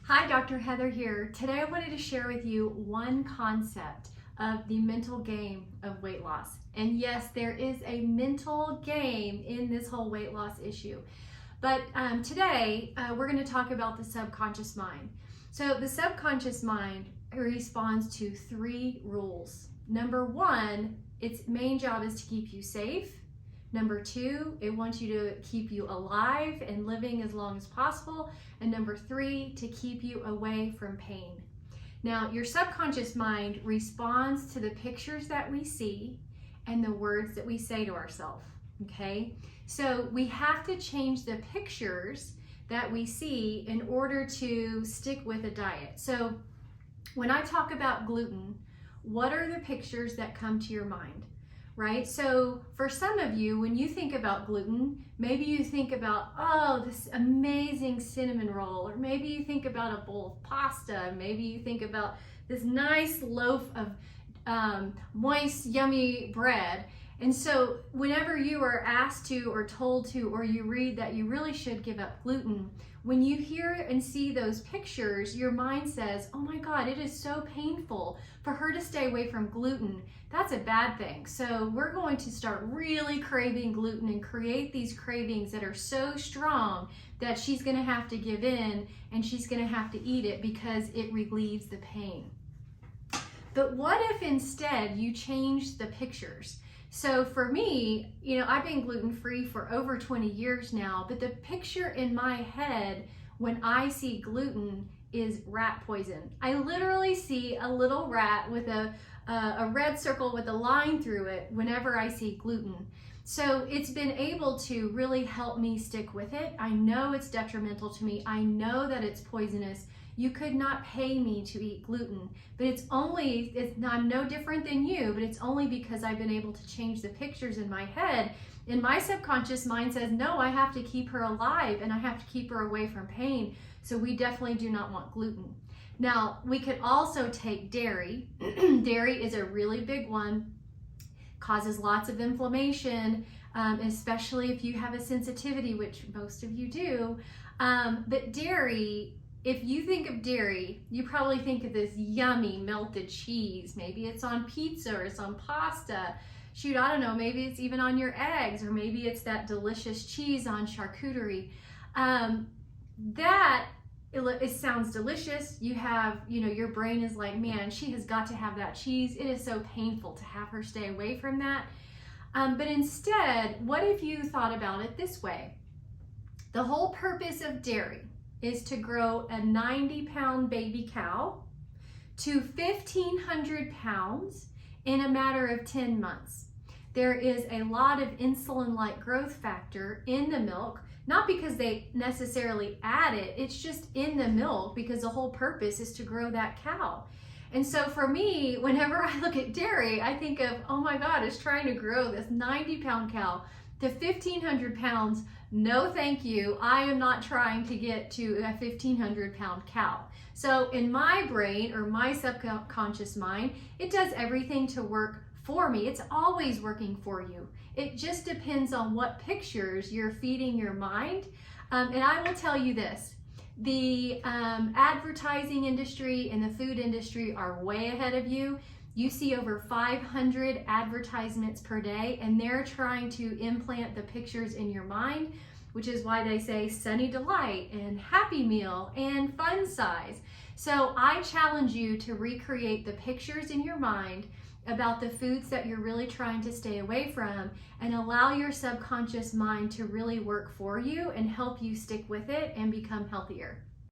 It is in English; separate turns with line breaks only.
Hi, Dr. Heather here. Today I wanted to share with you one concept of the mental game of weight loss. And yes, there is a mental game in this whole weight loss issue. But today we're going to talk about the subconscious mind. So the subconscious mind responds to three rules. Number one, its main job is to keep you safe. Number two, it wants you to keep you alive and living as long as possible. And number three, to keep you away from pain. Now, your subconscious mind responds to the pictures that we see and the words that we say to ourselves, okay? So we have to change the pictures that we see in order to stick with a diet. So when I talk about gluten, what are the pictures that come to your mind? Right? So for some of you, when you think about gluten, maybe you think about, oh, this amazing cinnamon roll, or maybe you think about a bowl of pasta, maybe you think about this nice loaf of moist, yummy bread. And so whenever you are asked to or told to, or you read that you really should give up gluten, when you hear and see those pictures, your mind says, oh my God, it is so painful for her to stay away from gluten. That's a bad thing. So we're going to start really craving gluten and create these cravings that are so strong that she's going to have to give in and she's going to have to eat it because it relieves the pain. But what if instead you change the pictures? So for me, I've been gluten-free for over 20 years now, but the picture in my head when I see gluten is rat poison. I literally see a little rat with a red circle with a line through it whenever I see gluten. So it's been able to really help me stick with it. I know it's detrimental to me. I know that it's poisonous. You could not pay me to eat gluten, but I'm no different than you, but it's only because I've been able to change the pictures in my head. And my subconscious mind says, no, I have to keep her alive and I have to keep her away from pain. So we definitely do not want gluten. Now, we could also take dairy. Dairy is a really big one, causes lots of inflammation, especially if you have a sensitivity, which most of you do. But dairy, if you think of dairy, you probably think of this yummy melted cheese. Maybe it's on pizza or it's on pasta. Shoot, I don't know, maybe it's even on your eggs, or maybe it's that delicious cheese on charcuterie. It sounds delicious. Your brain is like, man, she has got to have that cheese. It is so painful to have her stay away from that. But instead, what if you thought about it this way? The whole purpose of dairy is to grow a 90-pound baby cow to 1,500 pounds in a matter of 10 months. There is a lot of insulin-like growth factor in the milk, not because they necessarily add it, it's just in the milk because the whole purpose is to grow that cow. And so for me, whenever I look at dairy, I think of, oh my God, it's trying to grow this 90-pound cow to 1,500 pounds. No, thank you. I am not trying to get to a 1,500-pound cow. So in my brain or my subconscious mind, it does everything to work for me. It's always working for you. It just depends on what pictures you're feeding your mind. And I will tell you this, the advertising industry and the food industry are way ahead of you. You see over 500 advertisements per day, and they're trying to implant the pictures in your mind, which is why they say Sunny Delight and Happy Meal and Fun Size. So I challenge you to recreate the pictures in your mind about the foods that you're really trying to stay away from, and allow your subconscious mind to really work for you and help you stick with it and become healthier.